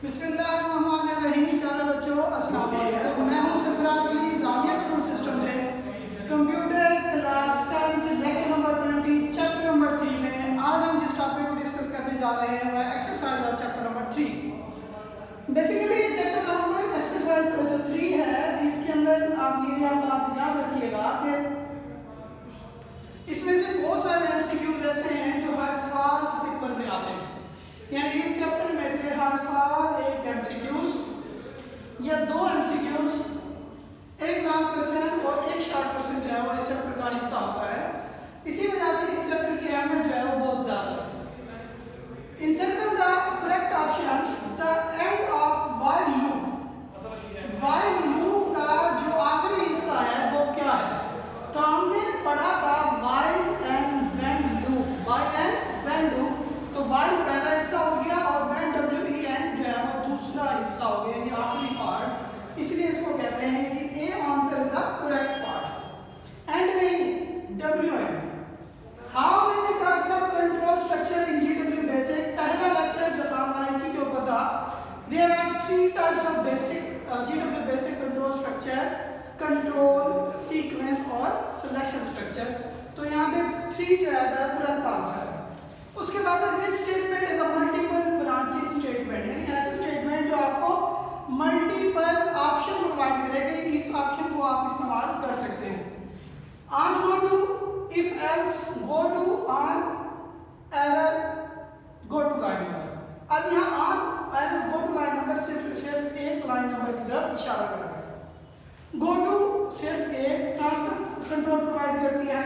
बिस्मिल्लाहिर्रहमानिर्रहीम। प्यारे बच्चों, अस्सलाम वालेकुम। मैं हूं सरफराज अली, जामिया स्कूल सिस्टम से computer class 10 lecture number 20 chapter number 3 में आज हम जिस टॉपिक को डिस्कस करने जा रहे हैं वह exercise of chapter number 3। Basically ये चैप्टर नंबर एक्सरसाइज जो 3 है, इसके अंदर आप ये बात याद रखिएगा कि इसमें से बहुत सारे एमसीक्यूज ऐसे हैं जो हर साल पेपर में आते हैं। यानी इस चैप्टर में से हर साल एक एमसीक्यूज या दो एमसीक्यूज, एक लॉन्ग क्वेश्चन और एक शॉर्ट क्वेश्चन जो है वो इस चैप्टर का हिस्सा होता है। इसी वजह से इस चैप्टर की अहमियत जो है वो बहुत ज्यादा है। Encircle the correct option the end of while loop. While loop का जो आखिरी हिस्सा है वो क्या है? तो हमने पढ़ा था while and when loop. While and when loop, तो व्हाइल पहला हिस्सा हो गया और व्हेन WHEN जो है वो दूसरा हिस्सा हो गया, यानी आखिरी पार्ट। इसलिए इसको कहते हैं कि a answer is the correct part. And नहीं WN। How many types of control structure in GW basic. पहला लेक्चर जो था हमारा इसी के ऊपर था। There are 3 types of basic GW basic control structure: control, sequence और सिलेक्शन स्ट्रक्चर। तो यहाँ पे 3 जो है करेक्ट आंसर है। उसके बाद which statement is a multiple branching statement, यानी ऐसे स्टेटमेंट जो आपको मल्टीपल ऑप्शन प्रोवाइड करेगा, इस ऑप्शन को आप इस्तेमाल कर सकते हैं। On go to, if else, go to, on, error, go to line number. अब यहाँ on, error, go to line number सिर्फ एक लाइन नंबर की तरफ इशारा कर रहा है। गो टू सिर्फ एक ट्रांसफर कंट्रोल प्रोवाइड करती है।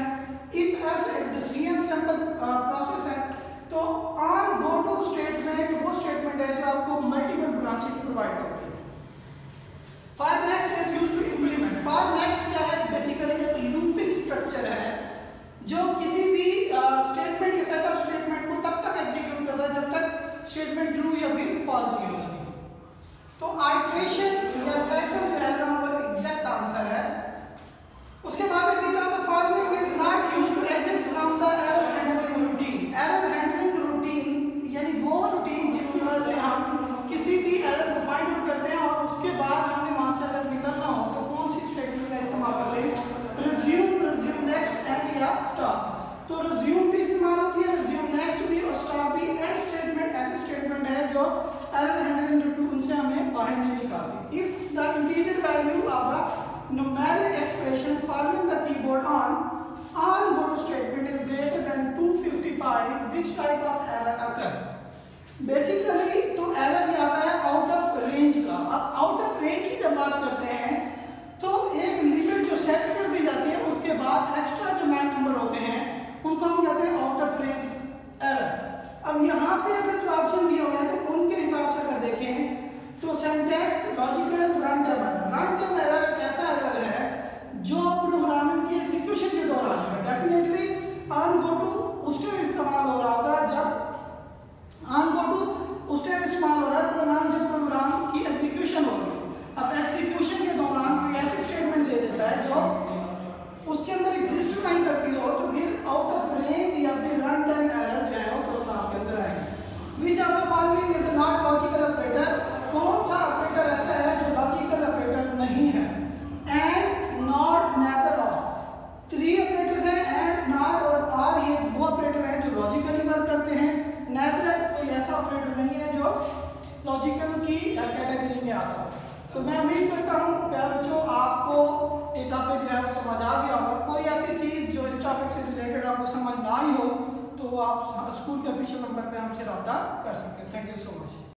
इफ एल्स एक डिसीजन सैंपल प्रोसेस है। तो ऑन गो टू स्टेटमेंट वो स्टेटमेंट है जो आपको मल्टीपल ब्रांचिंग प्रोवाइड करती है। For next is used to implement. For next क्या है? बेसिकली एक लूपिंग स्ट्रक्चर है जो किसी भी स्टेटमेंट या सेट ऑफ स्टेटमेंट को तब तक एग्जीक्यूट करता है जब तक स्टेटमेंट ट्रू या फिर फॉल्स नहीं हो जाती। तो आइटरेशन या साइकिल जो है ना वो एग्जैक्ट आंसर है। उसके बाद which of the following is not used to exit from the error handling routine. Error handling routine यानी वो रूटीन जिसकी वजह से हम किसी भी एरर को फाइंड आउट करते हैं और उसके बाद हमने वहां से अगर निकलना हो तो कौन सी स्टेटमेंट का इस्तेमाल करते हैं? रिज्यूम, रिज्यूम नेक्स्ट, एंड या स्टॉप। तो रिज्यूम भी इस्तेमाल होती है, रिज्यूम नेक्स्ट भी और स्टॉप भी। एंड स्टेटमेंट ऐसे स्टेटमेंट है जो एरर हैंडलिंग रूटीन से हमें बाहर नहीं निकालती। If the interior value of the numeric expression following the keyboard on go to statement is greater than 255, which type of error occur? Basically तो एरर ये आता है आउट ऑफ रेंज का। अब आउट ऑफ रेंज की जब बात करते हैं तो एक लिमिट जो सेट कर दी जाती है उसके बाद एक्स्ट्रा जो 9 नंबर होते हैं उनको हम कहते हैं आउट ऑफ रेंज एरर। अब यहाँ पे अगर जो ऑप्शन दिए हुए हैं तो उनके हिसाब से अगर देखें तो syntax, logical, run time error. Run time error एक ऐसा एरर है जो प्रोग्रामिंग की एग्जीक्यूशन के दौरान है। डेफिनेटली ऑन गो टू उस टाइम इस्तेमाल हो रहा होगा जब ऑन गो टू उस टाइम इस्तेमाल हो रहा है प्रोग्राम जब प्रोग्राम की एग्जीक्यूशन हो रही है। अब एग्जीक्यूशन के दौरान कोई ऐसी स्टेटमेंट दे देता है जो उसके अंदर एग्जिस्ट नहीं करती हो तो फिर आउट ऑफ रेंज या फिर रन टाइम एरर जो है वो प्रोग्राम के अंदर आएगी। विच of the following is not logical operator. कौन सा ऑपरेटर ऐसा है जो लॉजिकल ऑपरेटर नहीं है? एंड, नॉट, नेदर, और। 3 ऑपरेटर्स हैं, एंड, नॉट और आर। ये वो ऑपरेटर हैं जो लॉजिकली वर्क करते हैं। नेदर कोई ऐसा ऑपरेटर नहीं है जो लॉजिकल की कैटेगरी में आता है। तो मैं उम्मीद करता हूँ प्यारे बच्चों आपको ये टॉपिक जो है वो समझ आ गया होगा। कोई ऐसी चीज़ जो इस टॉपिक से रिलेटेड आपको समझ ना आई हो तो आप स्कूल के ऑफिशियल नंबर पे हमसे रब्ता कर सकते हैं। Thank you so much.